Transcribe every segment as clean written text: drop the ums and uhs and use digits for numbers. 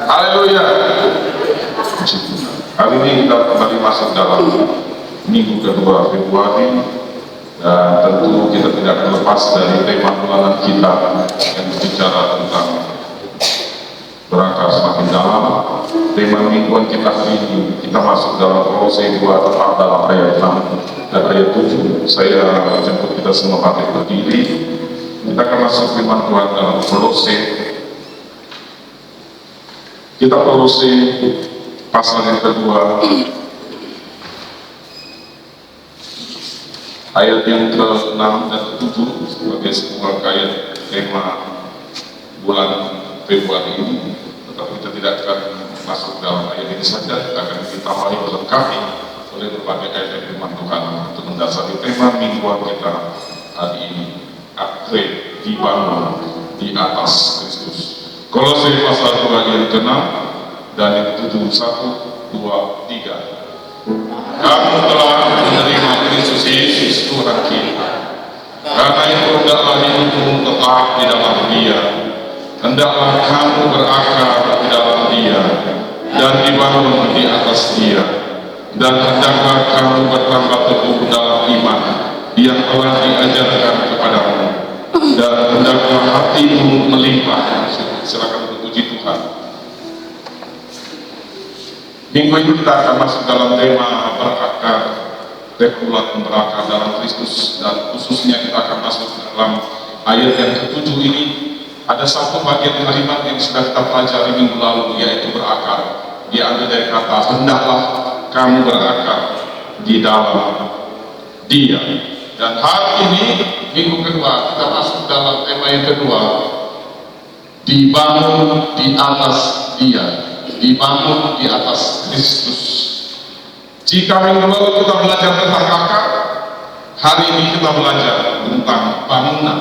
Haleluya. Hari ini kita kembali masuk dalam minggu kedua Februari, dan tentu kita tidak akan lepas dari tema bulanan kita yang berbicara tentang berakar semakin dalam. Tema mingguan kita hari ini, kita masuk dalam Kolose 2, tepat dalam ayat 6 dan ayat 7. Saya jemput kita semua bangkit berdiri. Kita akan masuk firman Tuhan dalam Kolose. Kita Kolose pasal yang kedua, ayat yang ke-6 dan ke-7 sebagai sebuah ayat tema bulan Februari ini. Tetapi kita tidak akan masuk dalam ayat ini saja, akan ditambahi dilengkapi oleh berbagai ayat firman Tuhan untuk mendasari tema mingguan kita hari ini, akhir dibangun di atas Kristus. Kolose pasal 2 ayat ke-6 dan yang ke-7, 1, 2, 3. Kamu telah menerima Kristus Yesus Tuhan kita. Karena itu hendaklah hidupmu tetap di dalam Dia. Hendaklah kamu berakar di dalam Dia dan dibangun di atas Dia. Dan hendaklah kamu bertambah teguh dalam iman yang telah diajarkan kepadamu. Dan hendaklah hatimu melimpah. Silakan berpuji Tuhan. Minggu ini kita akan masuk dalam tema berakar, regulat berakar dalam Kristus, dan khususnya kita akan masuk dalam ayat yang ke-7 ini. Ada satu bagian kalimat yang sudah kita pelajari minggu lalu, yaitu berakar. Dia ambil dari kata hendaklah kamu berakar di dalam Dia. Dan hari ini minggu kedua kita masuk dalam tema yang kedua, dibangun di atas Dia, dibangun di atas Kristus. Jika minggu lalu kita belajar tentang akar, hari ini kita belajar tentang bangunan.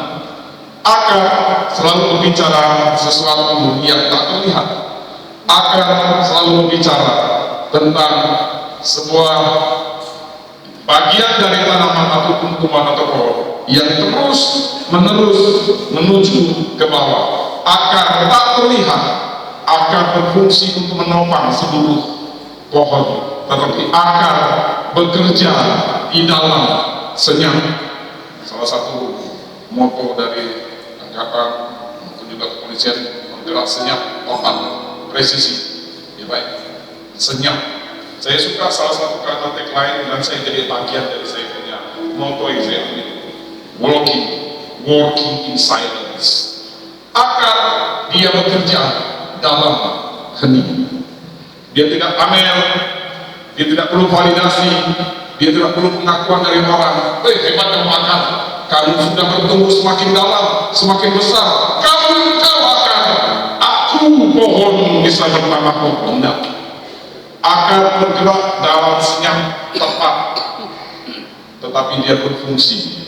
Akar selalu berbicara sesuatu yang tak terlihat. Akar selalu berbicara tentang sebuah bagian dari tanaman ataupun tumbuhan atau pohon yang terus menerus menuju ke bawah. Akar tak terlihat, akar berfungsi untuk menopang seluruh pohon, tetapi akar bekerja di dalam senyap. Salah satu moto dari angkatan maupun juga kepolisian menggerak senyap otak presisi. Ya baik, senyap. Saya suka salah satu kata tagline dan saya jadi bagian dari saya punya moto yang saya ambil. Working in silence. Akar dia bekerja dalam hening. Dia tidak pamer, dia tidak perlu validasi, dia tidak perlu pengakuan dari orang. Hebat kamu akar, kamu sudah bertumbuh semakin dalam, semakin besar. Kamu akar, aku pohon bisa bertanah pohon. Akar bergerak dalam senyap tepat, tetapi dia berfungsi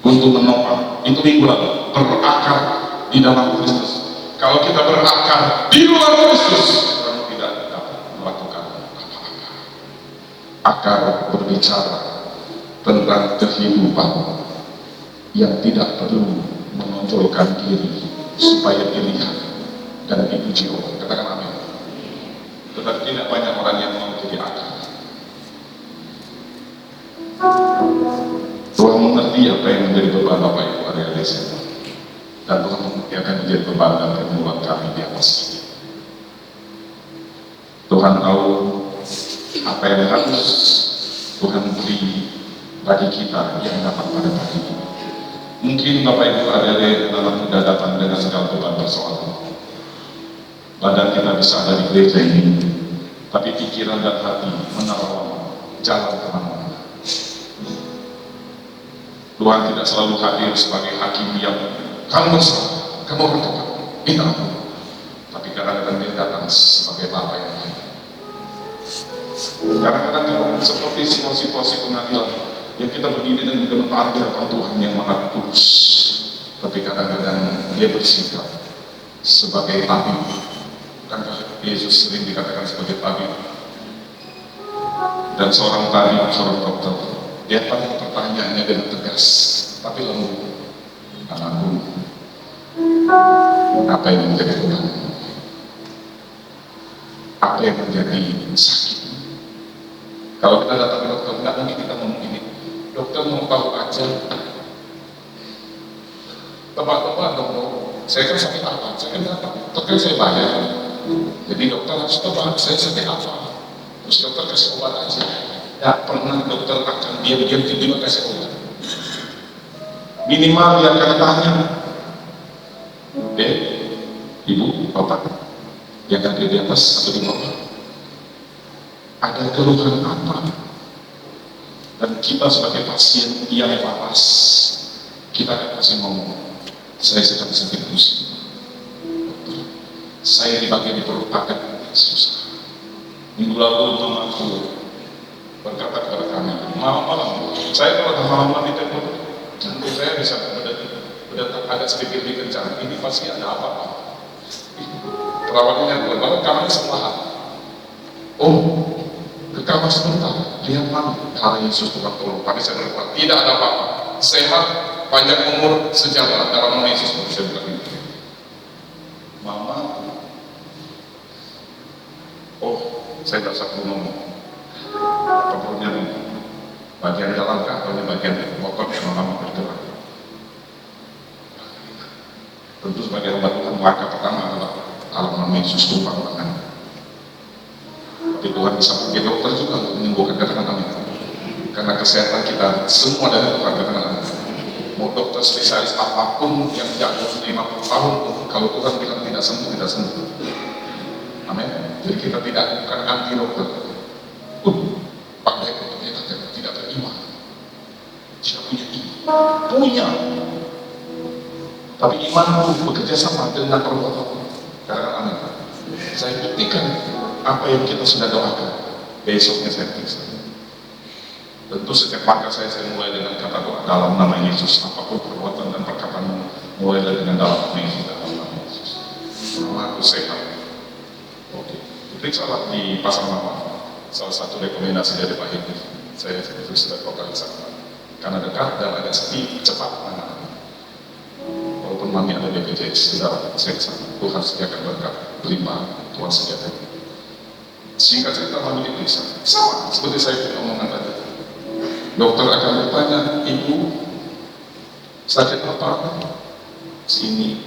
untuk menopang. Itu minggu lalu, berakar di dalam Kristus. Kalau kita berakar di luar Kristus, kamu tidak dapat melakukan apa-apa. Akar berbicara tentang kehidupan yang tidak perlu menonjolkan diri supaya dilihat dan dipuji orang. Katakan amin. Tetapi tidak banyak orang yang mau jadi akar. Tuhan mengerti apa yang menjadi beban Bapak Ibu area desa, dan Tuhan mengerti akan menjadi beban dan pergumulan kami di atas ini. Tuhan tahu apa yang harus Tuhan beri bagi kita yang dapat pada pagi ini. Mungkin Bapak Ibu area dalam muda datang dengan segala beban persoalan. Badan kita bisa ada di gereja ini, tapi pikiran dan hati menerawang jalan kemana-mana. Tuhan tidak selalu hadir sebagai hakim yang kamu bersalah, kamu bertobat, minta ampun. Tapi kadang-kadang dia datang sebagai Bapa yang baik. Kadang-kadang seperti situasi pengadilan yang kita berdiri dan gemetar di hadapan Tuhan yang Maha Kudus. Tapi kadang-kadang dia bersikap sebagai tabib. Bukankah Yesus sering dikatakan sebagai tabib? Dan seorang tabib, seorang dokter, dia tanya pertanyaannya dengan tegas, tapi lembut. Anakku, apa yang menjadi Tuhan? apa yang menjadi sakit. Kalau kita datang ke dokter, nggak mungkin kita ngomong gini, dokter mau tahu aja, tebak-tebak dong, saya kan sakit apa, saya kan datang, dokter saya bayar, jadi dokter harus tebak, saya sakit apa, terus dokter kasih obat aja. Nggak pernah dokter akan diam-diam tiba-tiba kasih obat. Minimal dia akan tanya, ibu, bapak, yang ada di atas atau di bawah, ada keluhan apa? Dan kita sebagai pasien yang waras, kita akan kasih ngomong, saya sedang sakit pusing, dokter, saya di bagian perut agak susah. Minggu lalu mamaku berkata kepada kami, malam, saya kalau ada malam di tempat, nanti saya bisa berdetak agak sedikit lebih kencang, ini pasti ada apa-apa. Perawatnya lalu kamarnya sebelahan. Oh, ke kamar sebentar, lihat mana, karena Yesus Tuhan tolong, tapi saya berkata, tidak ada apa-apa, sehat, panjang umur, sejahtera dalam nama Yesus. Saya bilang gitu. Mama, oh, saya tak satu ngomong, apa perutnya dulu, bagian dalam kah atau bagian motor yang mama bergerak. Tentu sebagai hamba Tuhan, langkah pertama adalah alam nama Yesus tumpang tangan. Tapi Tuhan bisa pakai dokter juga untuk menyembuhkan, katakan amin. Karena kesehatan kita semua dari Tuhan, katakan amin. Mau dokter spesialis apapun yang jago 50 tahun, kalau Tuhan bilang tidak sembuh, tidak sembuh. Amin. Jadi kita tidak bukan anti dokter. Pak dokter kita tidak beriman. Tidak punya iman. Punya. Tapi iman bekerja sama dengan perbuatan. Katakan amin. Saya buktikan apa yang kita sudah doakan. Besoknya saya periksa. Tentu setiap langkah saya mulai dengan kata doa dalam nama Yesus. Apapun perbuatan dan perkataanmu, mulai dengan dalam nama Yesus, dalam nama Yesus. Nama aku sehat. Oke. Periksa di pasar mama. Salah satu rekomendasi dari Pak Hidri. Saya itu sudah kokan sana. Karena dekat dan agak sepi, cepat menangani. Walaupun mami ada BPJS, sudah saya kesana. Tuhan sediakan berkat, terima Tuhan sediakan. Singkat cerita mami diperiksa, sama seperti saya punya omongan tadi. Dokter akan bertanya, ibu sakit apa? Sini.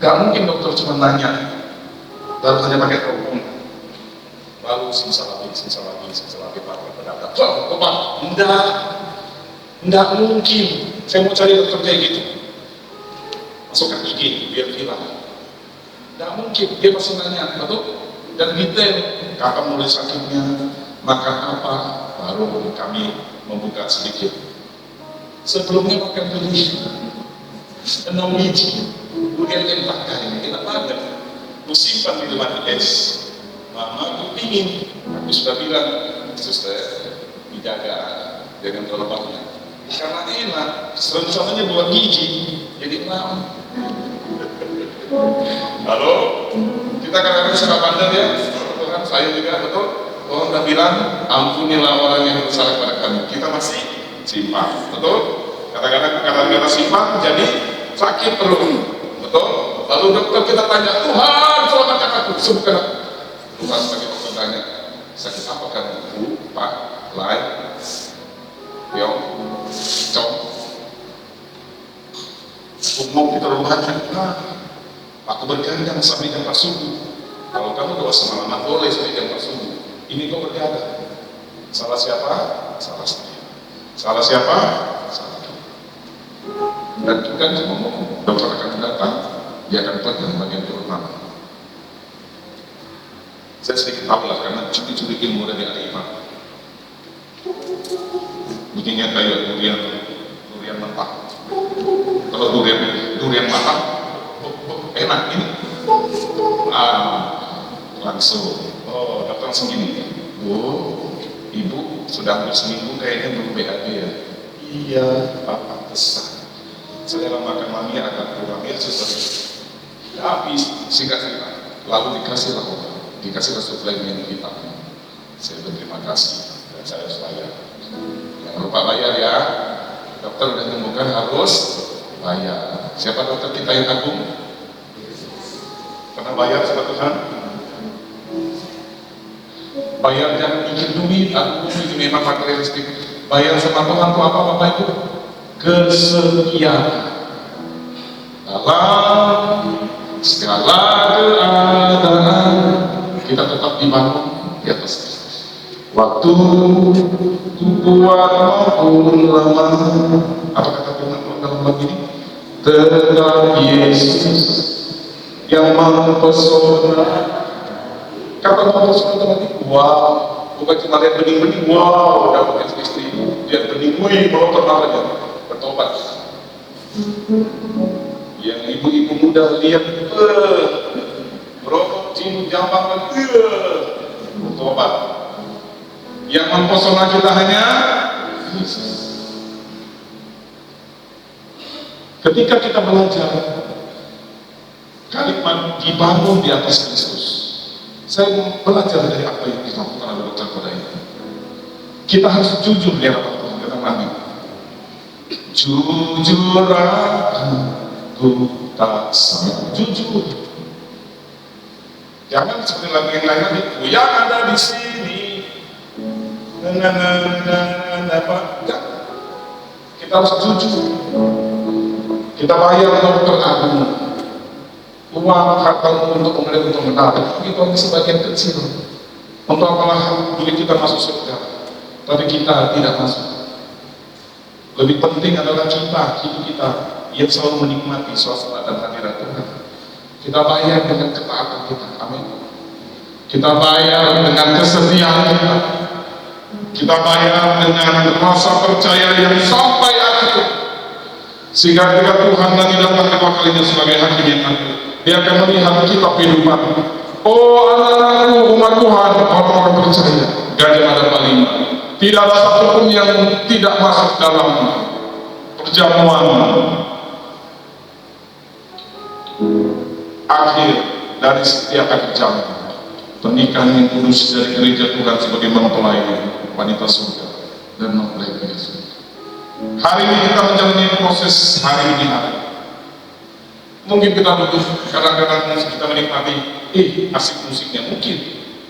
Gak mungkin dokter cuma nanya, lalu hanya pakai telepon. Lalu sisa lagi, pakai pendapat. Wah, enggak mungkin. Saya mau cari dokter kayak gitu. Masukkan IG, biar hilang. Enggak mungkin, dia pasti nanya, betul? Dan detail, kapan mulai sakitnya, makan apa, baru kami membuka sedikit. Sebelumnya makan beli 6 biji, durian yang pakai, enak banget. Lu simpan di lemari es. Mama, aku ingin. Aku sudah bilang, suster, dijaga, jangan terlalu banyak. Karena enak, rencananya 2 biji, jadi 6. Halo, kita kadang-kadang suka bandel ya, Tuhan saya juga, betul? Tuhan sudah bilang, ampunilah orang yang bersalah kepada kami. Kita masih simpan, betul? Kadang-kadang simpan, jadi sakit perut, betul? Lalu dokter kita tanya, Tuhan selamatkan aku, sembuhkan aku. Tuhan sebagai dokter tanya, sakit apa kan? Pak, Lai, Yong, Cong, umum kita rumah aku bergadang sampai jam 4 subuh. Kalau kamu doa semalaman boleh sampai jam 4 subuh. Ini kau bergadang. Salah siapa? Salah saya. Salah siapa? Salah kita. Dan bukan ngomong, dokter akan datang, dia akan pegang bagian perut mama. Saya sedikit tahu lah karena curi-curi ilmu dari ahli imam. Bunyinya kayak durian mentah. Kalau durian matang, enak ini. Langsung, datang segini. Ibu sudah hampir seminggu kayaknya belum BAB ya. Iya, Bapak besar. Selera makan mami agak kurang ya seperti. Habis, singkat cerita. Lalu dikasih suplemen vitamin. Saya berterima kasih dan saya harus bayar. Jangan lupa bayar ya. Dokter udah menemukan harus bayar. Siapa dokter kita yang agung? Pernah bayar sama Tuhan? Bayar jangan mikir duit, aku itu memang materialistik. Bayar sama Tuhan itu apa Bapak Ibu? Kesetiaan dalam segala keadaan kita tetap dibangun di atas Kristus. Waktu ku kuat maupun lemah, apa kata firman Tuhan dalam lagu ini? Tetap Yesus yang mempesona. Kata mempesona tadi, wow, bukan cuma lihat bening-bening, wow, dapat istri, lihat bening, wih, bawa ternak aja, bertobat. Yang ibu-ibu muda lihat, bro, cium jambang lagi, bertobat. Yang mempesona kita hanya Yesus. Ketika kita belajar kalimat dibangun di atas Kristus, saya belajar dari apa yang dilakukan oleh Dr. Koda ini. Kita harus jujur lihat apa Tuhan kata Nabi. Jujur aku tak sama. Jujur. Jangan seperti lagu yang lain tadi. Yang ada di sini. Kita harus jujur. Kita bayar dokter agung, uang harta untuk kemudian untuk menarik, itu hanya sebagian kecil. Untuk apalah duit kita masuk surga, tapi kita tidak masuk. Lebih penting adalah hidup kita yang selalu menikmati suasana dan hadirat Tuhan. Kita bayar dengan ketaatan kita, amin. Kita bayar dengan kesetiaan kita. Kita bayar dengan rasa percaya yang sampai akhir. Sehingga ketika Tuhan nanti datang kedua kalinya sebagai hakim yang adil, Dia akan melihat kita kehidupan. Oh anak-anakku, umat Tuhan, orang-orang percaya, Gajah Mada 5. Tidak ada satupun yang tidak masuk dalam perjamuan akhir dari setiap akhir zaman. Pernikahan yang kudus dari gereja Tuhan sebagai mempelai wanita surga dan mempelai pria surga. Hari ini kita menjalani proses hari ini hari. Mungkin kita duduk, kadang-kadang kita menikmati, asik musiknya mungkin.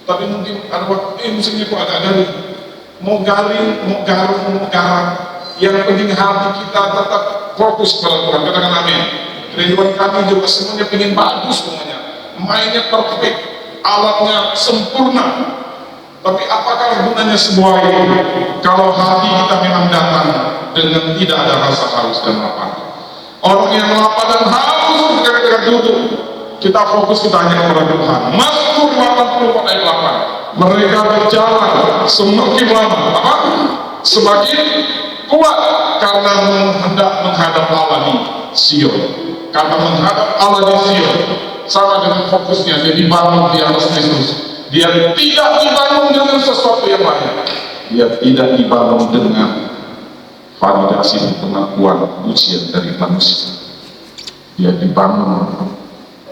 Tapi mungkin ada waktu, musiknya kok agak garing. Mau garing, mau garang, mau garang. Yang penting hati kita tetap fokus pada Tuhan. Katakan amin. Ridwan kami juga semuanya pengen bagus semuanya. Mainnya perfect, alatnya sempurna. Tapi apakah gunanya sebuah itu kalau hati kita memang datang dengan tidak ada rasa haus dan lapar? Orang yang lapar dan haus ketika duduk, kita fokus kita hanya kepada Tuhan. Mazmur 80 ayat 8. Mereka berjalan semakin lama, semakin kuat karena menghadap Allah di Sion. Karena menghadap Allah di Sion sama dengan fokusnya dia dibangun di atas Kristus. Dia tidak dibangun dengan sesuatu yang lain. Dia tidak dibangun dengan validasi dan pengakuan ujian dari manusia. Dia dibangun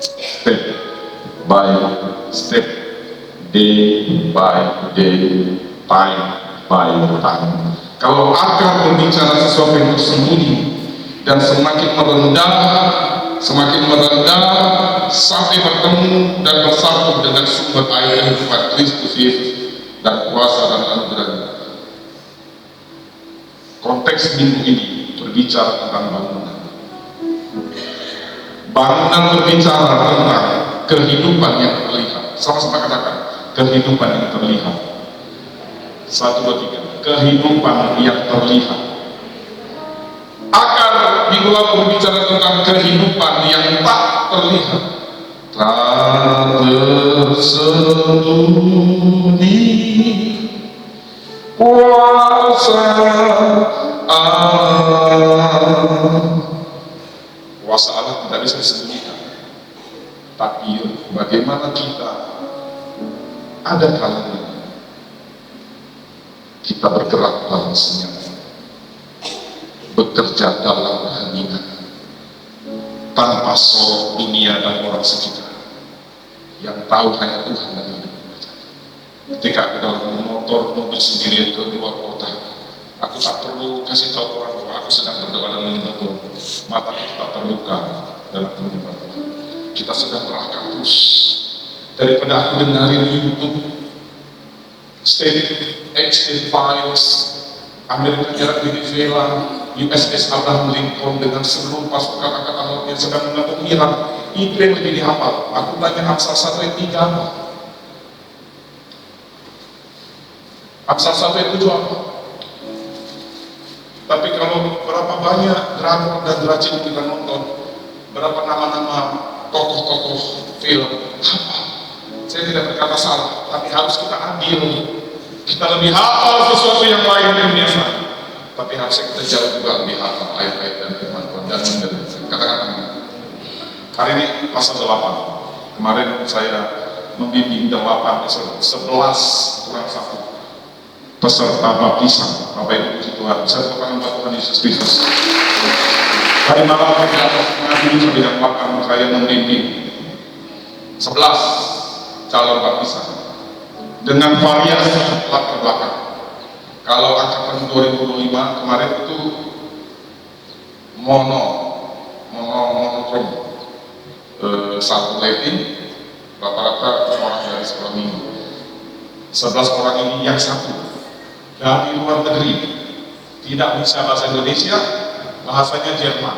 step by step, day by day, time by time. Kalau akar berbicara sesuatu yang tersembunyi dan semakin merendah sampai bertemu dan bersatu dengan sumber air kehidupan Kristus Yesus dan kuasa dan anugerah. Konteks minggu ini berbicara tentang bangunan. Bangunan berbicara tentang kehidupan yang terlihat. Sama-sama katakan, kehidupan yang terlihat. 1, 2, 3. Kehidupan yang terlihat. Akar minggu lalu berbicara tentang kehidupan yang tak terlihat. Tak tersembunyi kuasa Allah. Kuasa Allah tidak bisa disembunyikan. Tapi bagaimana kita ada kalanya kita bergerak dalam senyap, bekerja dalam keheningan, tanpa sorot dunia dan orang sekitar. Yang tahu hanya Tuhan dan hidup kita. Ketika aku dalam motor sendirian ke luar kota, aku tak perlu kasih tahu orang bahwa aku sedang berdoa dalam motor. Mata kita tak terluka dalam kehidupan Tuhan. Kita sedang berangkat terus. Daripada aku dengarin YouTube, State Exchange Files, Amerika nyerang Venezuela, USS Abraham Lincoln dengan seluruh pasukan angkatan laut yang sedang mengepung Irak, itu yang lebih dihafal. Aku tanya Amsal 1 ayat 3 apa? Amsal 1 ayat 7 apa? Tapi kalau berapa banyak drakor dan dracin kita nonton, berapa nama-nama tokoh-tokoh film, apa? Saya tidak berkata salah, tapi harus kita adil. Kita lebih hafal sesuatu yang lain yang biasa, tapi harusnya kita jauh juga lebih hafal ayat-ayat dan firman Tuhan dan mendengar. Katakan amin. Hari ini pasal 8. Kemarin saya membimbing 8, 11 kurang 1 peserta baptisan. Bapak Ibu puji Tuhan, saya tepuk buat Tuhan Yesus Kristus. Hari malam di atas mengadili sampai jam 8 saya membimbing 11 calon baptisan dengan variasi latar belakang. Kalau angkatan 2025 kemarin itu monokrom, satu Latin, rata-rata orang dari sekolah minggu. 11 orang ini yang satu dari luar negeri, tidak bisa bahasa Indonesia, bahasanya Jerman.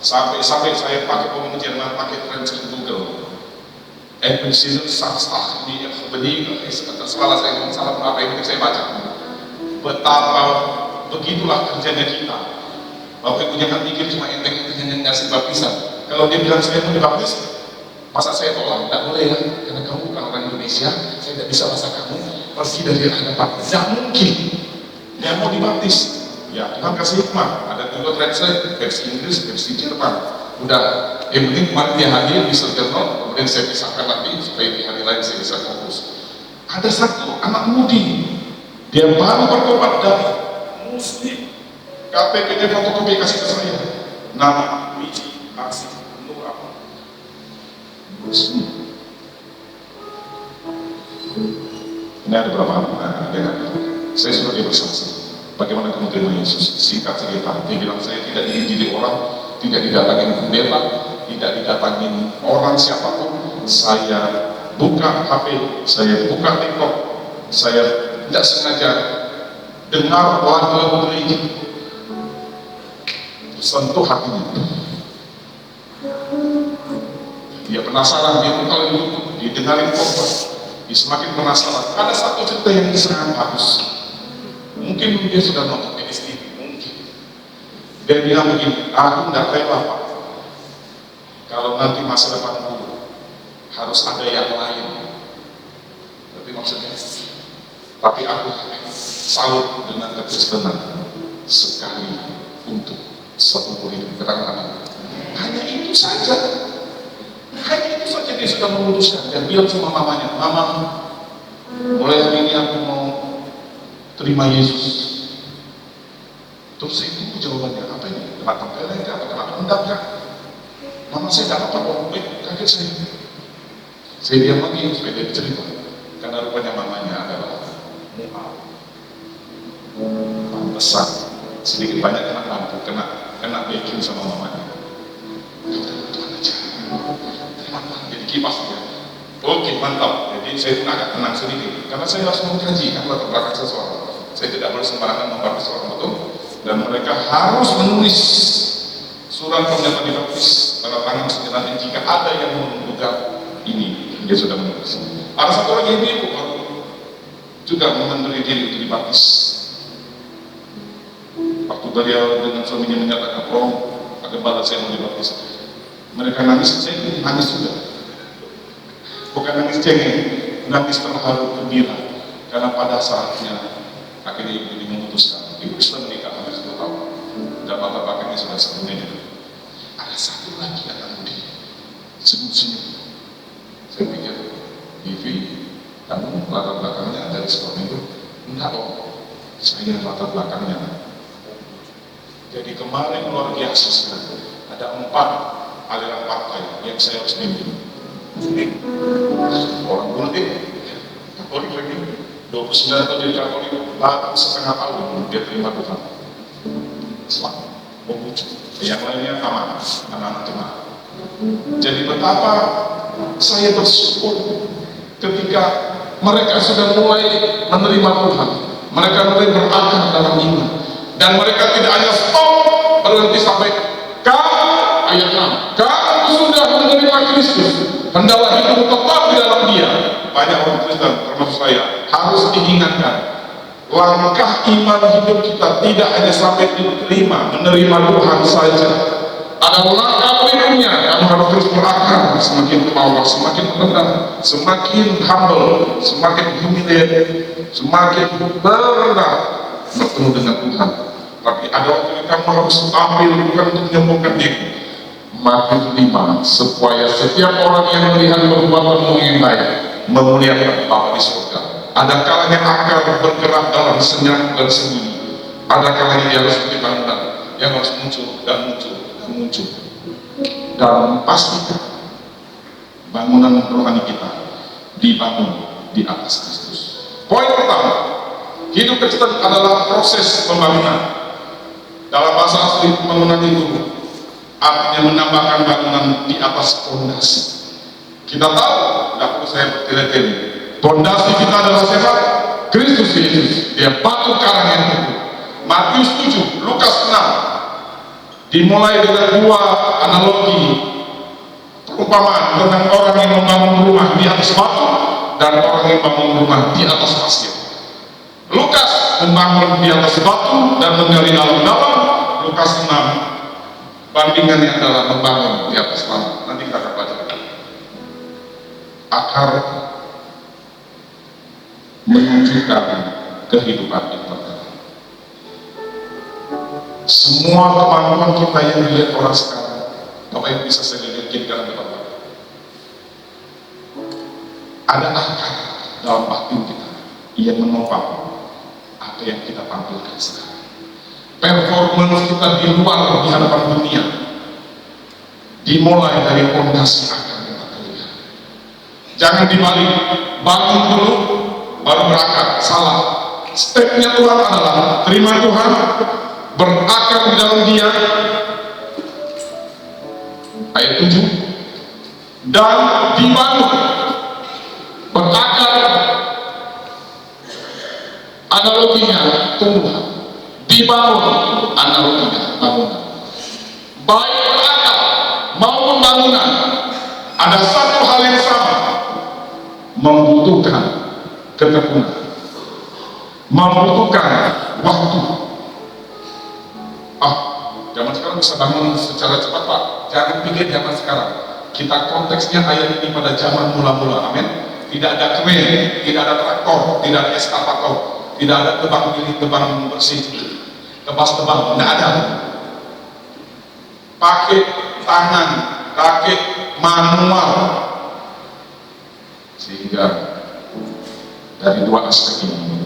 Sampai saya pakai ngomong Jerman, pakai translate Google. Episode Sastah di Bening, salah saya ngomong salah berapa yang saya baca. Betapa begitulah kerjanya kita. Bapak Ibu jangan pikir cuma enteng-enteng ngasih baptisan. Kalau dia bilang saya mau dibaptis, masa saya tolak? Tidak boleh ya, karena kamu bukan orang Indonesia, saya tidak bisa bahasa kamu, pergi dari hadapan. Tidak mungkin. Dia mau dibaptis, ya Tuhan kasih hikmah. Ada juga translate versi Inggris, versi Jerman. Udah, yang penting kemarin dia hadir di Sergernot, kemudian saya pisahkan lagi supaya di hari lain saya bisa fokus. Ada satu anak mudi, dia baru bertobat dari Muslim, KTP-nya fotokopi kasih ke saya, nama Wiji Aksi Nur apa? Muslim. Ini ada berapa anak? Saya sudah bersaksi. Bagaimana kamu terima Yesus? Singkat cerita, dia bilang saya tidak diinjili orang, tidak didatangin pendeta, tidak didatangin orang siapapun. Saya buka HP, saya buka TikTok, saya tidak sengaja dengar lagu gereja, sentuh hatinya. Dia penasaran, dia buka lagu, dia dengarin khotbah, dia semakin penasaran. Ada satu cerita yang sangat bagus. Mungkin dia sudah nonton TV, mungkin. Dia bilang begini, aku tidak rela Pak, kalau nanti masa depanku harus ada yang lain. Tapi maksudnya, tapi aku salut dengan kekristenan sekali untuk seumur hidup. Katakan hanya itu saja. Hanya itu saja dia sudah memutuskan dan bilang sama mamanya, Mama, mulai hari ini aku mau terima Yesus. Terus saya tunggu jawabannya, apa ini? Kena tempeleng, apa kena pendap ya? Mama saya tidak apa-apa, kaget saya. Saya diam lagi supaya dia cerita, karena rupanya mamanya adalah mual, pantesan sedikit banyak kena lampu, kena baking sama mamanya. Tuhan aja, terima Tuhan, jadi kipas ya. Oke, mantap. Jadi saya pun agak tenang sedikit, karena saya harus mengkaji kan latar belakang seseorang. Saya tidak boleh sembarangan membaptis orang betul, dan mereka harus menulis surat pernyataan dibaptis tanda tangan sebenarnya jika ada yang menduga ini dia sudah menulis. Ada satu lagi ibu juga mengundurkan diri untuk dibaptis. Waktu beliau dengan suaminya menyatakan, oh, ada balas saya mau dibaptis. Mereka nangis, saya nangis juga. Bukan nangis cengeng, nangis terharu gembira, karena pada saatnya akhirnya ibu ini memutuskan. Ibu sudah menikah hampir 10 tahun dan latar belakangnya sudah sebelumnya juga. Ada satu lagi anak muda senyum-senyum. Saya pikir Vivi, kamu latar belakangnya dari sekolah itu? Enggak dong, saya latar belakangnya. Jadi kemarin luar biasa sekali. Ada 4 aliran partai yang saya harus bimbing. Orang politik, Katolik lagi, 29 tahun jadi Katolik, baru setengah tahun dia terima Tuhan. Islam, memujuk. Yang lainnya aman, anak-anak jemaat. Jadi betapa saya bersyukur ketika mereka sudah mulai menerima Tuhan. Mereka mulai berakar dalam iman. Dan mereka tidak hanya stop berhenti sampai kamu, ayat 6, kamu sudah menerima Kristus, hendaklah hidup tetap di dalam Dia. Banyak orang Kristen termasuk saya harus diingatkan, langkah iman hidup kita tidak hanya sampai diterima, menerima Tuhan saja. Ada langkah berikutnya, kamu harus terus berakar, semakin ke bawah, semakin rendah, semakin humble, semakin humiliate, semakin berendah bertemu dengan Tuhan. Tapi ada waktu kamu harus tampil bukan untuk menyombongkan diri. Matius 5, supaya setiap orang yang melihat perbuatanmu yang baik memuliakan Bapa di surga. Ada kalanya akar bergerak dalam senyap dan sembunyi. Ada kalanya dia harus dibangun, yang harus muncul dan muncul dan muncul. Dan pastikan bangunan rohani kita dibangun di atas Kristus. Poin pertama, hidup Kristen adalah proses pembangunan. Dalam bahasa asli pembangunan itu artinya menambahkan bangunan di atas fondasi. Kita tahu, tidak perlu saya bertele-tele, fondasi kita adalah siapa? Kristus Yesus. Dia batu karang yang teguh. Matius 7, Lukas 6 dimulai dengan dua analogi perumpamaan tentang orang yang membangun rumah di atas batu dan orang yang membangun rumah di atas pasir. Lukas membangun di atas batu dan menggali dalam-dalam. Lukas 6 bandingannya adalah membangun di atas tanah. Nanti kita akan baca. Akar menunjukkan kehidupan internal. Semua kemampuan kita yang dilihat orang sekarang, Bapak yang bisa saya lihatkan dalam depan Bapak, ada akar dalam batin kita yang menopang apa yang kita tampilkan sekarang. Performance kita di luar di hadapan dunia dimulai dari fondasi akar yang kita lihat. Jangan dibalik, bangun dulu baru berakar. Salah. Stepnya Tuhan adalah terima Tuhan, berakar di dalam Dia. Ayat 7, dan dibangun berakar. Analoginya tumbuhan, dibangun analoginya bangunan. Baik berakar maupun bangunan ada satu hal yang sama, membutuhkan ketekunan, membutuhkan waktu. Zaman sekarang bisa bangun secara cepat Pak. Jangan pikir zaman sekarang. Kita konteksnya ayat ini pada zaman mula-mula, amin. Tidak ada keren, tidak ada traktor, tidak ada eskavator, tidak ada tebang pilih, tebang bersih, tebas-tebang, tidak ada. Pakai tangan, pakai manual. Sehingga dari dua aspek ini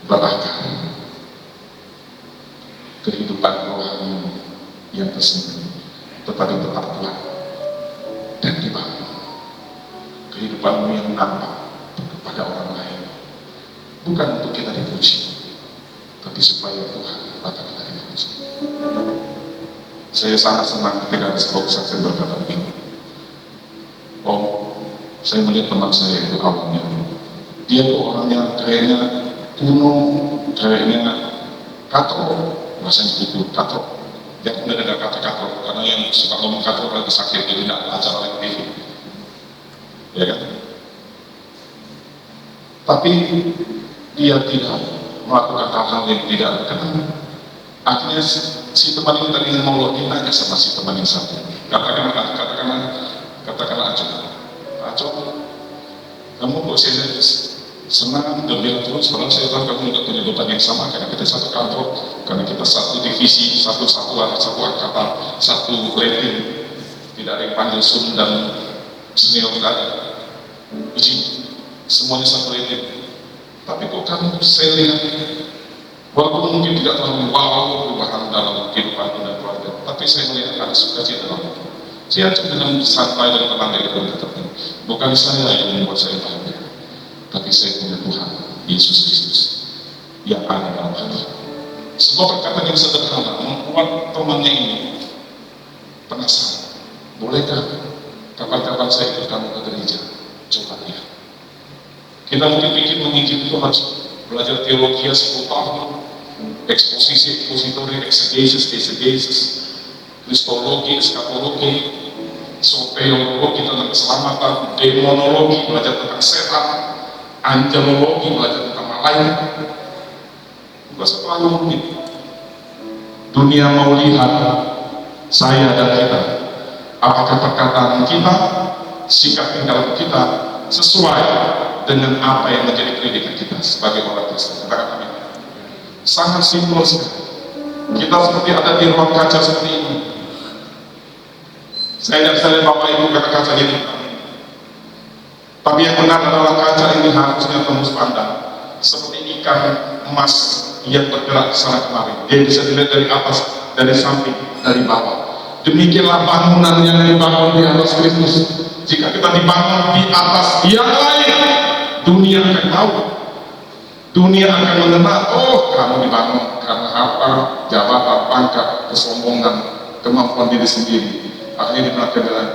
berakar kehidupan rohani yang tersembunyi, tetapi tetap kuat dan dibangun. Kehidupanmu yang nampak kepada orang lain, bukan untuk kita dipuji, tapi supaya Tuhan dapat kita dipuji. Saya sangat senang ketika ada sebuah saksi berkata begini, saya melihat teman saya itu awalnya, dia tuh orangnya kayaknya kuno, kayaknya katro, bahasanya buku katro. Dia tidak ada kata katro, karena yang suka ngomong katro lagi sakit, jadi tidak acara lagi TV, ya kan? Tapi dia tidak melakukan hal-hal yang tidak berkenan. Akhirnya si teman ini tadi mau login aja sama si teman yang satu. Katakanlah Aco, kamu kok saya senang gembira terus, padahal saya tahu kamu juga punya beban yang sama, karena kita satu kantor, karena kita satu divisi, satu satuan, satu angkatan, satu rating, tidak ada yang panggil sum dan senior tadi, uji, semuanya satu rating. Tapi kok kamu saya lihat, walaupun mungkin tidak terlalu wow perubahan dalam kehidupan dan keluarga, tapi saya melihat ada sukacita dalam itu. Saya dengan santai dan tenang dari berkata, bukan saya yang membuat saya bahagia, tapi saya punya Tuhan Yesus Kristus yang ada dalam hati. Sebuah perkataan yang sederhana membuat temannya ini penasaran. Bolehkah kapan-kapan saya ikut kamu ke gereja? Coba lihat. Kita mungkin pikir menginjil itu harus belajar teologi 10 tahun, eksposisi, ekspositori, exegesis, kristologi, eskatologi, soteriologi tentang keselamatan, demonologi, belajar tentang setan, angelologi, belajar tentang malaikat. Bukan terlalu rumit. Dunia mau lihat saya dan kita, apakah perkataan kita, sikap tingkah kita sesuai dengan apa yang menjadi predikat kita sebagai orang Kristen. Katakan amin. Sangat simpel sekali. Kita seperti ada di ruang kaca seperti ini. Saya lihat Bapak Ibu kata kaca ini. Tapi yang benar adalah kaca ini harusnya tembus pandang. Seperti ikan emas yang bergerak ke sana kemari. Dia bisa dilihat dari atas, dari samping, dari bawah. Demikianlah bangunan yang dibangun di atas Kristus. Jika kita dibangun di atas yang lain, dunia akan tahu. Dunia akan mengenal, oh kamu dibangun karena harta, jabatan, pangkat, kesombongan, kemampuan diri sendiri. Akhirnya diperhatikan dengan,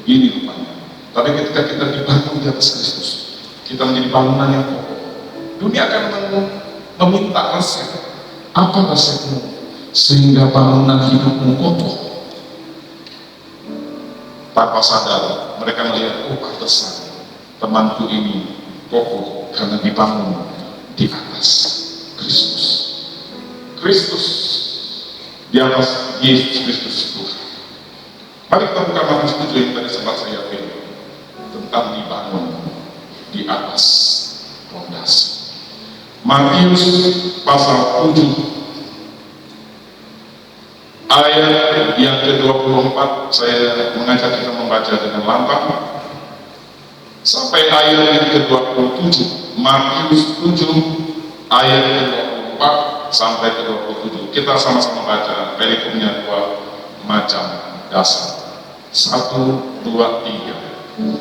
begini rupanya. Tapi ketika kita dibangun di atas Kristus, kita menjadi bangunan yang kokoh. Dunia akan meminta resep. Apa resepmu? Sehingga bangunan hidupmu kokoh. Tanpa sadar, mereka melihat, oh pantesan temanku ini kokoh karena dibangun di atas Kristus. Kristus di atas Yesus Kristus Tuhan. Mari kita buka Matius 7 yang tadi sempat saya pilih tentang dibangun di atas fondasi. Matius pasal 7 ayat yang ke-24, saya mengajak kita membaca dengan lantang sampai ayat yang ke-27. Matius 7 ayat ke-24 sampai ke-27. Kita sama-sama baca. Perikopnya 2 macam dasar. 1, 2, 3.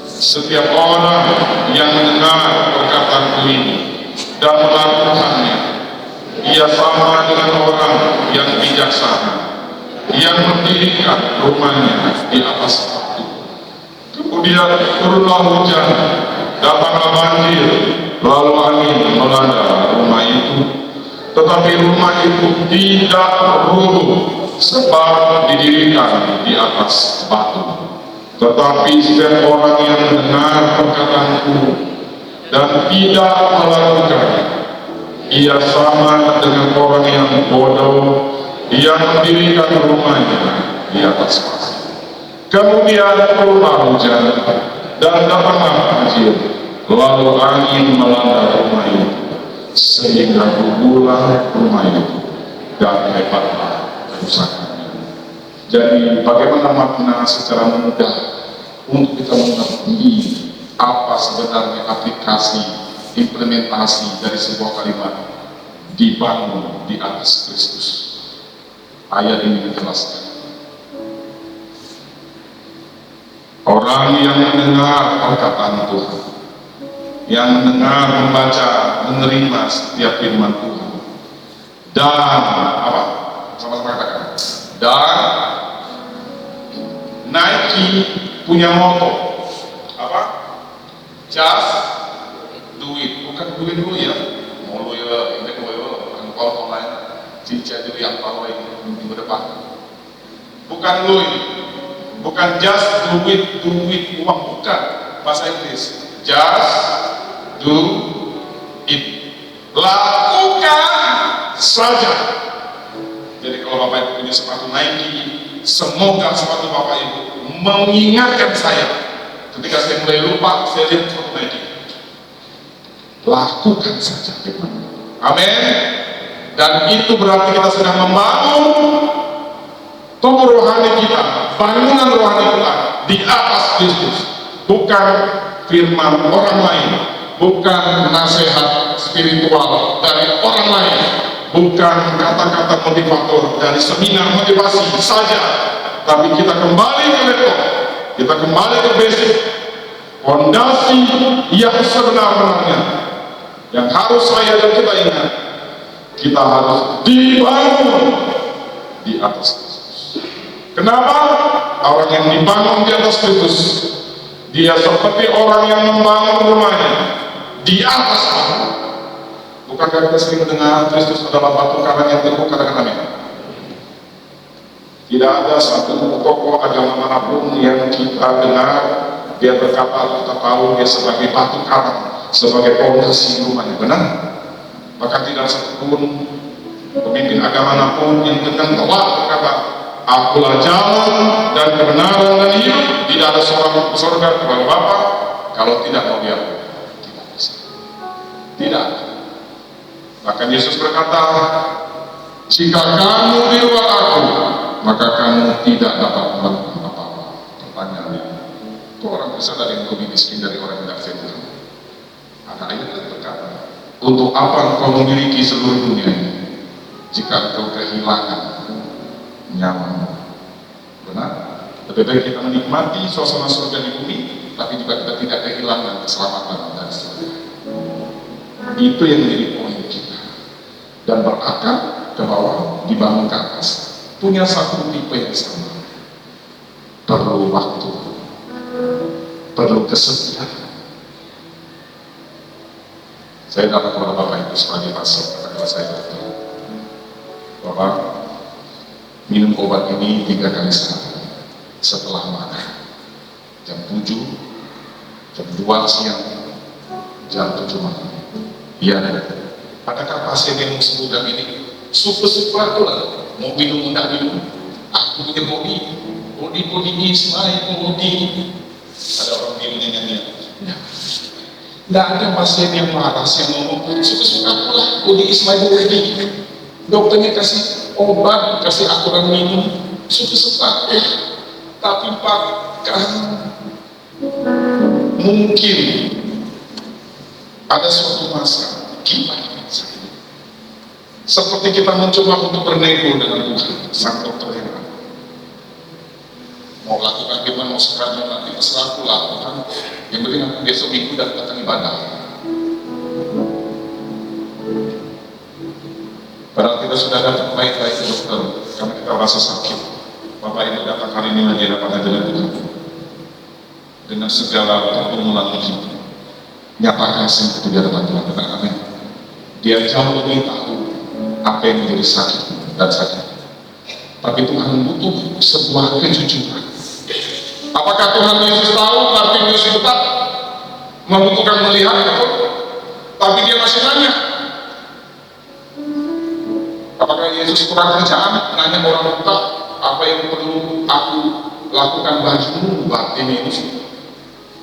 Setiap orang yang mendengar perkataanku ini dan melakukannya, ia sama dengan orang yang bijaksana yang mendirikan rumahnya di atas batu. Kemudian turunlah hujan, datanglah banjir, lalu angin melanda rumah itu. Tetapi rumah itu tidak runtuh, sebab didirikan di atas batu. Tetapi setiap orang yang mendengar perkataanku dan tidak melakukannya, ia sama dengan orang yang bodoh yang mendirikan rumahnya di atas pasir. Kemudian turunlah hujan dan datanglah banjir, lalu angin melanda rumah itu, sehingga gugulah rumah itu dan hebatlah kerusakannya. Jadi bagaimana makna secara mudah untuk kita mengerti apa sebenarnya aplikasi implementasi dari sebuah kalimat dibangun di atas Kristus. Ayat ini menjelaskan, orang yang mendengar perkataan Tuhan, yang mendengar, membaca, menerima setiap firman Tuhan, dan apa? Sama-sama katakan. Dan Nike punya moto apa? Just do it. Bukan do it dulu ya. Mau lo ya, ini mau ya, bukan kalau online. Cincin dulu yang tahu ini minggu depan. Bukan lo ini. Bukan just do it uang, bukan bahasa Inggris. Just do it. Lakukan saja. Jadi kalau Bapak Ibu punya sepatu Nike, semoga sepatu Bapak Ibu mengingatkan saya ketika saya mulai lupa, saya lihat sepatu Nike. Lakukan saja. Amin. Dan itu berarti kita sedang membangun tubuh rohani kita, bangunan rohani kita di atas Kristus. Bukan firman orang lain, bukan nasihat spiritual dari orang lain, bukan kata-kata motivator dari seminar motivasi saja, tapi kita kembali ke laptop, kita kembali ke basic, fondasi yang sebenar-benarnya, yang harus saya dan kita ingat. Kita harus dibangun di atas Kristus. Kenapa? Orang yang dibangun di atas Kristus Dia seperti orang yang membangun rumahnya di atas batu. Bukankah kita sering mendengar Kristus adalah batu karang yang teguh? Katakan amin. Tidak ada satu tokoh agama manapun yang kita dengar dia berkata, kita tahu dia sebagai batu karang, sebagai fondasi rumahnya. Benar? Bahkan tidak satupun pemimpin agama manapun yang dengan telak berkata, akulah jalan dan kebenaran dan hidup, tidak ada seorang masuk surga kepada Bapa kalau tidak mau dia. Tidak bisa. Tidak. Bahkan Yesus berkata, jika kamu di luar aku, maka kamu tidak dapat melakukan apa-apa. Pertanyaannya, kok orang bisa ada yang lebih miskin dari orang yang tidak firman? Ada ayat yang berkata, untuk apa engkau memiliki seluruh dunia ini jika engkau kehilangan nyaman? Benar? Lebih baik kita menikmati suasana surga di bumi, tapi juga kita tidak kehilangan keselamatan dari surga. Itu yang menjadi poin kita. Dan berakar ke bawah, dibangun ke atas, punya satu tipe yang sama. Perlu waktu, perlu kesetiaan. Saya datang kepada Bapak Ibu sebagai pastor, kata saya betul, Bapak minum obat ini 3 kali sehari setelah makan, jam 7, jam 2 siang, jam 7 malam. Iya, adakah pasien yang semudah ini super aku lah, mau minum enggak minum, aku punya body is my body. Ada orang minumnya nyanyian. Nggak ada pasien yang waras yang ngomong suka aku lah, body is my body. Dokternya kasih obat, kasih aturan minum, suka aku. Tapi apakah mungkin ada suatu masa kita seperti kita mencoba untuk bernego dengan Tuhan, sang dokter yang ada, mau lakukan firman, mau sekarang nanti terserah aku lakukan, yang penting aku besok minggu dan datang ibadah. Padahal kita sudah datang baik-baik ke dokter karena kita merasa sakit. Bapak Ibu datang hari ini lagi dapat ajaran Tuhan dengan segala pergumulan hidup. Nyatakan itu dia dapat Tuhan, katakan amin. Dia jauh lebih tahu apa yang menjadi sakit dan sakit. Tapi Tuhan butuh sebuah kejujuran. Apakah Tuhan Yesus tahu Bartimeus tetap membutuhkan melihat itu? Tapi dia masih nanya. Apakah Yesus kurang kerjaan? Nanya orang buta, apa yang perlu aku lakukan bagimu, Bartimeus?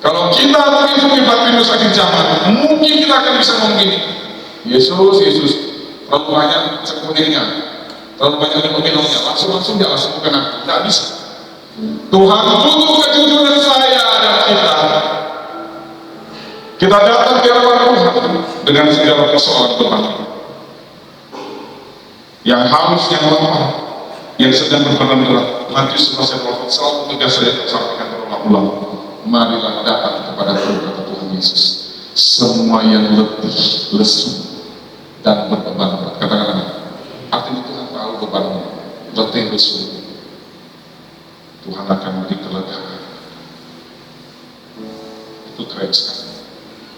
Kalau kita mengikuti Bartimeus akhir zaman, mungkin kita akan bisa ngomong gini, Yesus, terlalu banyak sepenuhnya, terlalu banyak yang meminumnya, langsung dia langsung bukan aku, tidak bisa. Tuhan butuh kejujuran saya dan kita. Kita datang ke hadapan Tuhan dengan segala persoalan Tuhan yang halus, yang lemah, yang sedang berperan berat. Matius 11 ayat 1 selalu tegas saya sampaikan berulang-ulang. Marilah datang kepada kata Tuhan Yesus, semua yang letih, lesu dan berbeban berat. Katakan artinya Tuhan tahu bebanmu, letih, lesu. Tuhan akan beri kelegaan. Itu keren sekali.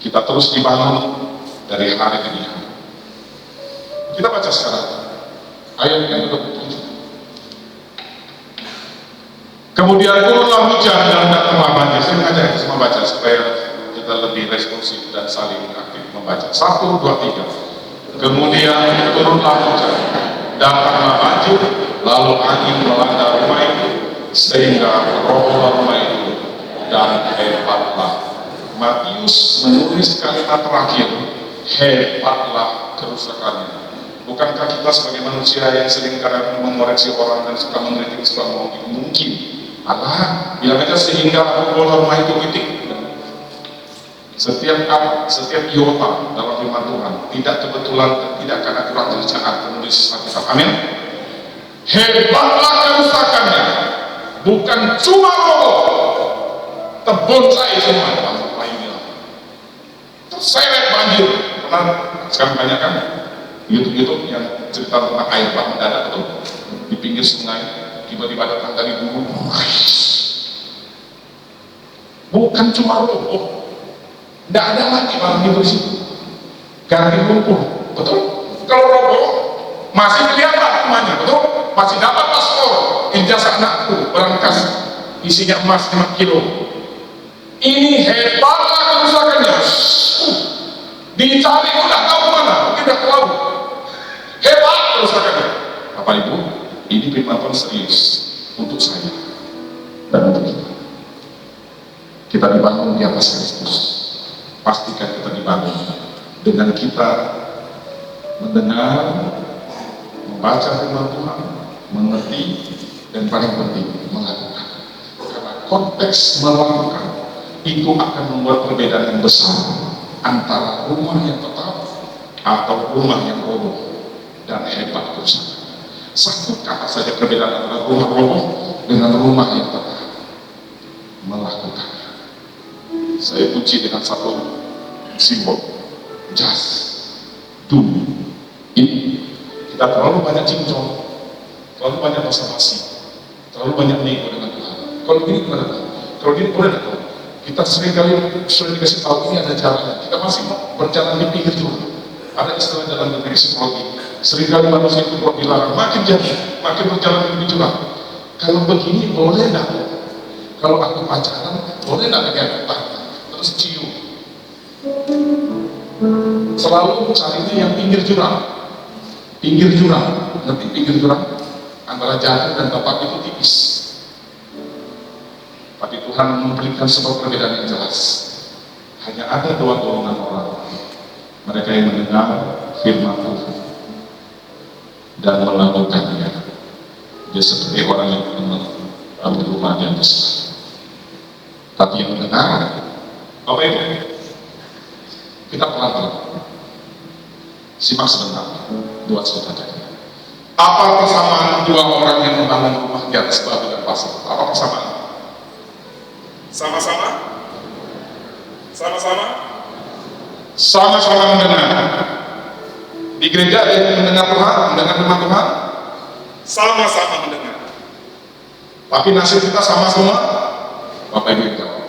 Kita terus dibangun dari hari ke hari. Kita baca sekarang ayat yang ke-27. Kemudian turunlah hujan dan datanglah banjir. Saya mengajak kita semua baca supaya kita lebih responsif dan saling aktif membaca. 1, 2, 3. Kemudian turunlah hujan, datanglah banjir, lalu angin melanda rumah itu, sehingga robohlah rumah itu dan hebatlah. Matius menulis kalimat terakhir, hebatlah kerusakannya. Bukankah kita sebagai manusia yang sering kadang mengoreksi orang dan suka mengkritik, suka ngomong mungkin Allah bilang aja sehingga robohlah rumah itu titik. Setiap iota dalam firman Tuhan tidak kebetulan, tidak karena kurang kerjaan penulis Alkitab. Amin. Hebatlah kerusakannya, bukan cuma roboh, terbonsai semua. Terseret banjir. Pernah sekarang banyak kan YouTube yang cerita tentang air bah mendadak itu di pinggir sungai, tiba-tiba datang dari gunung. bukan cuma roboh, tidak ada lagi barang itu di situ, ganti lumpuh, betul? Kalau roboh masih kelihatan rumahnya, betul? Masih dapat paspor, ijazah anakku, berangkas isinya emas 5 kilo. Ini hebatlah kerusakannya. Dicari pun tidak tahu mana, mungkin tidak tahu. Hebat kerusakannya. Bapak Ibu, ini firman Tuhan serius untuk saya dan untuk kita. Kita dibangun di atas Kristus. Pastikan kita dibangun dengan kita mendengar, membaca firman Tuhan, mengerti, dan paling penting melakukan. Karena konteks melakukan itu akan membuat perbedaan yang besar antara rumah yang tetap atau rumah yang roboh dan hebat kerusakan. Satu kata saja perbedaan antara rumah roboh dengan rumah yang tetap, melakukannya. Saya puji dengan satu simbol, just do it. Kita terlalu banyak cincong, terlalu banyak basa-basi, terlalu banyak nego dengan Tuhan. Kalau gini gimana? Kalau gini boleh tidak? Kita seringkali sudah dikasih tahu ini ada jalannya, kita masih berjalan di pinggir Tuhan. Ada istilah dalam dunia psikologi, seringkali manusia itu kalau dilarang makin jadi, makin berjalan di pinggir Tuhan. Kalau begini boleh tidak? Kalau aku pacaran, boleh tidak dia terus cium? Selalu carinya yang pinggir jurang, nanti pinggir jurang antara jalan dan tempat itu tipis. Tapi Tuhan memberikan sebuah perbedaan yang jelas. Hanya ada 2 golongan orang, mereka yang mendengar firman Tuhan dan melakukannya. Dia seperti orang yang mengambil rumah yang besar. Tapi yang mendengar, apa itu? Kita pelan-pelan. Simak sebentar, buat saudara. Apa persamaan 2 orang yang membangun rumah di atas batu dan pasir? Apa persamaan? Sama-sama mendengar. Di gereja ada yang mendengar Tuhan, mendengar firman Tuhan, sama-sama mendengar. Tapi nasib kita sama semua. Bapak Ibu yang jawab.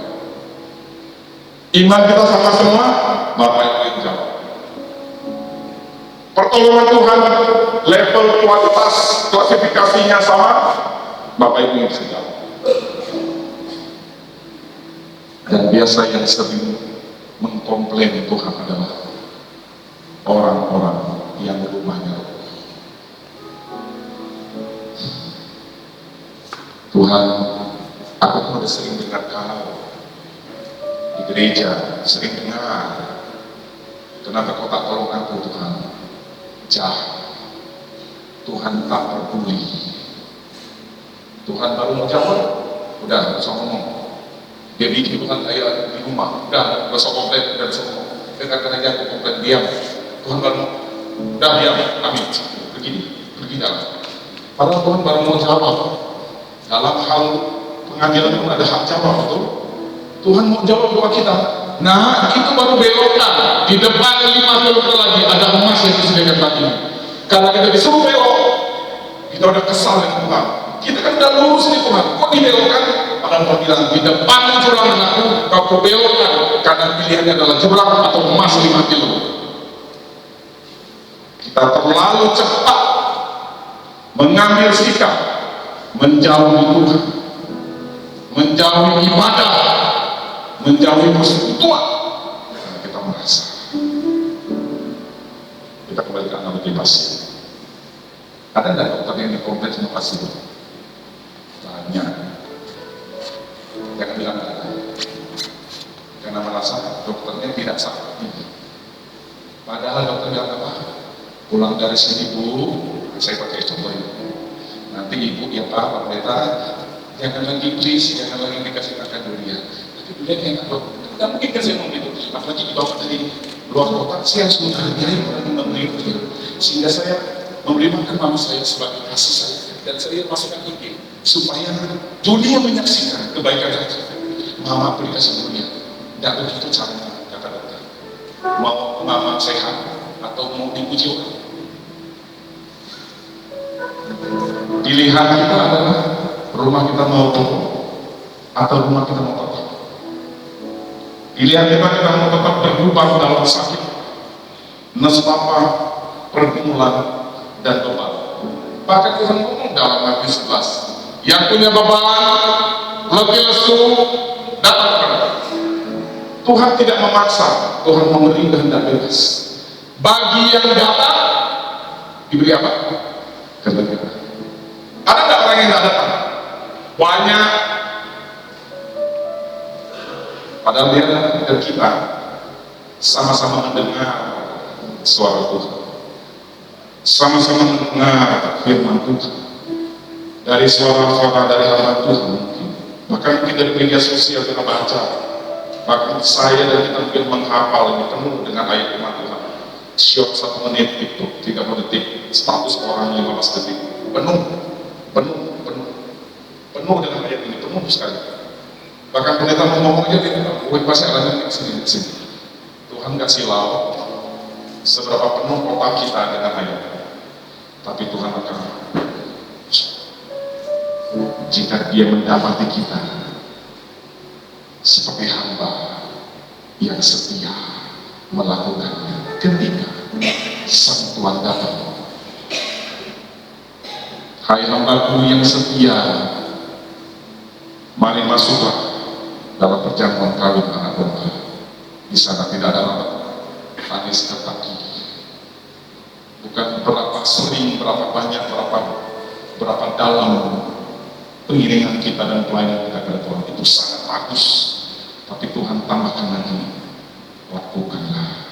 Iman kita sama semua. Bapak Ibu yang jawab. Pertolongan Tuhan, level kualitas klasifikasinya sama. Bapak Ibu yang bisa jawab. Dan biasa yang sering mengkomplain Tuhan adalah orang-orang yang rumahnya roboh. Tuhan, aku sudah sering dengar kau di gereja, sering dengar. Kenapa kau tak tolong aku, Tuhan? Jahat. Tuhan tak peduli. Tuhan baru mau jawab, udah gak usah ngomong. Dia bikin Tuhan kayak di rumah, udah gak usah komplain, udah usah ngomong. Dia kata aja aku komplain, diam. Tuhan baru mau, udah diam, amin. Pergi jalan. Padahal Tuhan baru mau jawab. Dalam hal pengadilan pun ada hak jawab, betul? Tuhan mau jawab doa kita. Nah, itu baru belokkan. Di depan 5 kilometer lagi ada emas yang disediakan tadi. Karena kita disuruh belok, kita udah kesal dengan Tuhan. Kita kan udah lurus nih Tuhan, kok dibelokkan? Padahal Tuhan bilang, di depan jurang anakku, kau belokkan. Karena pilihannya adalah jurang atau emas 5 kilo. Kita terlalu cepat mengambil sikap, menjauhi Tuhan, menjauhi ibadah, menjauhi persekutuan. Karena kita merasa. Kita kembali ke analogi pasien. Ada nggak dokter yang dikompleks sama pasien? Banyak. Jangan bilang ada. Karena merasa dokternya tidak salah. Padahal dokter bilang apa? Pulang dari sini Bu, saya pakai contoh ini. Nanti ibu ya Pak Pendeta, jangan lagi please, jangan lagi dikasih makan durian. Tapi durian enak loh. Tidak mungkin kan saya ngomong gitu. Apalagi dibawa dari luar kota, saya harus menghargai orang yang memberi durian. Sehingga saya memberi makan mama saya sebagai kasih saya. Dan saya masukkan ini supaya dunia menyaksikan kebaikan saya. Mama beri kasih durian. Tidak begitu caranya, kata dokter. Mau mama sehat atau mau dipuji orang. Pilihan kita adalah rumah kita mau kokoh atau rumah kita mau kokoh. Pilihan kita mau tetap bergubah dalam sakit, nestapa, pergumulan, dan beban. Bahkan Tuhan ngomong dalam Matius 11, yang punya beban, letih lesu, datang kepada Tuhan. Tidak memaksa, Tuhan memberi kehendak bebas. Bagi yang datang, diberi apa? Kelegaan. Ada nggak orang yang nggak datang? Banyak. Padahal dia dan kita sama-sama mendengar suara Tuhan, sama-sama mendengar firman Tuhan dari suara-suara dari hamba Tuhan mungkin. Bahkan mungkin dari media sosial kita baca, bahkan saya dan kita mungkin menghafal ini penuh dengan ayat firman Tuhan. Short 1 menit TikTok 30 detik, status orang 15 detik, penuh dengan ayat ini, penuh sekali. Bahkan pendeta mau ngomong aja dia bilang, gue pasti ada sini. Tuhan gak silau seberapa penuh otak kita dengan ayat, tapi Tuhan akan, jika dia mendapati kita seperti hamba yang setia melakukannya ketika sang Tuhan datang. Hai hambaku yang setia, mari masuklah dalam perjamuan kawin anak domba. Di sana tidak ada lalat, tangis kaki. Bukan berapa sering, berapa banyak, berapa dalam pengiringan kita dan pelayanan kita kepada Tuhan itu sangat bagus. Tapi Tuhan tambahkan lagi, lakukanlah